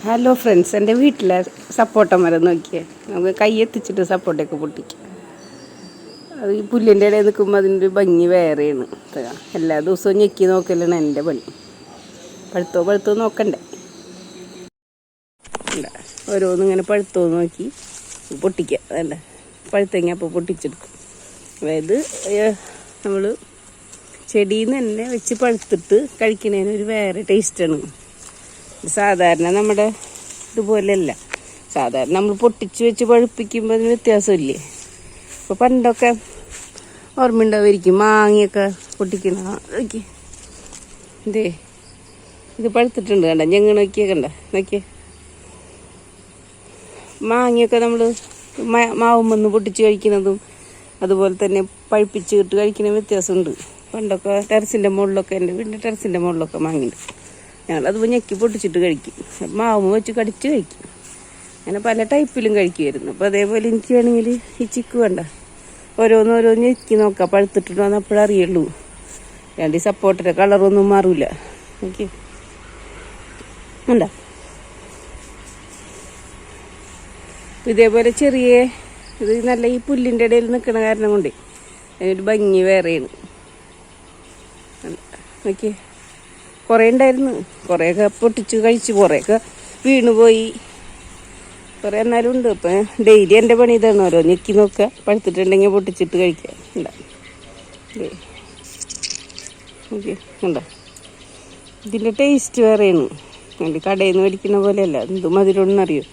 Hello friends, എൻ്റെ വീട്ടിലെ സപ്പോട്ട മരം നോക്കിയേ. നമുക്ക് കൈ എത്തിച്ചിട്ട് സപ്പോട്ടയൊക്കെ പൊട്ടിക്കാം. അത് ഈ പുല്ലിൻ്റെ ഇടയിൽ നിൽക്കുമ്പോൾ അതിൻ്റെ ഭംഗി വേറെയാണ്. എല്ലാ ദിവസവും ഞെക്കി നോക്കലാണ് എൻ്റെ പണി. പഴുത്തോ നോക്കണ്ടേ. ഓരോന്നും ഇങ്ങനെ പഴുത്തോ നോക്കി പൊട്ടിക്കുക. അതല്ല പഴുത്തെങ്കിൽ അപ്പോൾ പൊട്ടിച്ചെടുക്കും. അതായത് നമ്മൾ ചെടിയിൽ നിന്ന് തന്നെ വെച്ച് പഴുത്തിട്ട് കഴിക്കുന്നതിന് ഒരു വേറെ ടേസ്റ്റാണ്. സാധാരണ നമ്മുടെ ഇതുപോലെയല്ല. സാധാരണ നമ്മൾ പൊട്ടിച്ച് വെച്ച് പഴുപ്പിക്കുമ്പോൾ അതിന് വ്യത്യാസമില്ലേ. ഇപ്പോൾ പണ്ടൊക്കെ ഓർമ്മയുണ്ടാവുമായിരിക്കും, മാങ്ങയൊക്കെ പൊട്ടിക്കുന്ന നോക്കി. ഇത് പഴുത്തിട്ടുണ്ട് കണ്ട, ഞങ്ങൾ നോക്കിയേ നോക്കിയേ. മാങ്ങയൊക്കെ നമ്മൾ മാവുമ്പൊന്ന് പൊട്ടിച്ച് കഴിക്കുന്നതും അതുപോലെ തന്നെ പഴുപ്പിച്ച് ഇട്ട് കഴിക്കുന്ന വ്യത്യാസമുണ്ട്. പണ്ടൊക്കെ ടെറസിൻ്റെ മുകളിലൊക്കെ, എൻ്റെ വീടിൻ്റെ ടെറസിൻ്റെ മുകളിലൊക്കെ മാങ്ങയുണ്ട്. ഞങ്ങളത് ഞെക്കി പൊട്ടിച്ചിട്ട് കഴിക്കും. മാവ് വെച്ച് കടിച്ച് കഴിക്കും. അങ്ങനെ പല ടൈപ്പിലും കഴിക്കുമായിരുന്നു. അപ്പോൾ അതേപോലെ എനിക്ക് വേണമെങ്കിൽ ഈ ചിക്കു വേണ്ട ഓരോന്ന് ഞെക്കി നോക്കാം, പഴുത്തിട്ടിട്ടോന്ന് അപ്പോഴറിയുള്ളൂ. രണ്ട് ഈ സപ്പോർട്ടിൻ്റെ കളറൊന്നും മാറില്ല. എനിക്ക് ഉണ്ടോ. ഇതേപോലെ ചെറിയ ഇത് നല്ല ഈ പുല്ലിൻ്റെ ഇടയിൽ നിൽക്കുന്ന കാരണം കൊണ്ട് അതിനൊരു ഭംഗി വേറെയാണ്. നോക്കിയേ, കുറേ ഉണ്ടായിരുന്നു. കുറേയൊക്കെ പൊട്ടിച്ച് കഴിച്ച്, കുറേയൊക്കെ വീണുപോയി, കുറേ എന്നാലും ഉണ്ട്. ഇപ്പം ഡെയിലി എൻ്റെ പണി ഇതാണ്, ഓരോ ഞെക്കി നോക്കുക, പഴുത്തിട്ടുണ്ടെങ്കിൽ പൊട്ടിച്ചിട്ട് കഴിക്കുക. ഓക്കെ ഉണ്ടോ. ഇതിൻ്റെ ടേസ്റ്റ് വേറെയാണ്. അതിൻ്റെ കടയിൽ നിന്ന് മേടിക്കുന്ന പോലെയല്ല. എന്ത് മധുരമെന്നറിയോ.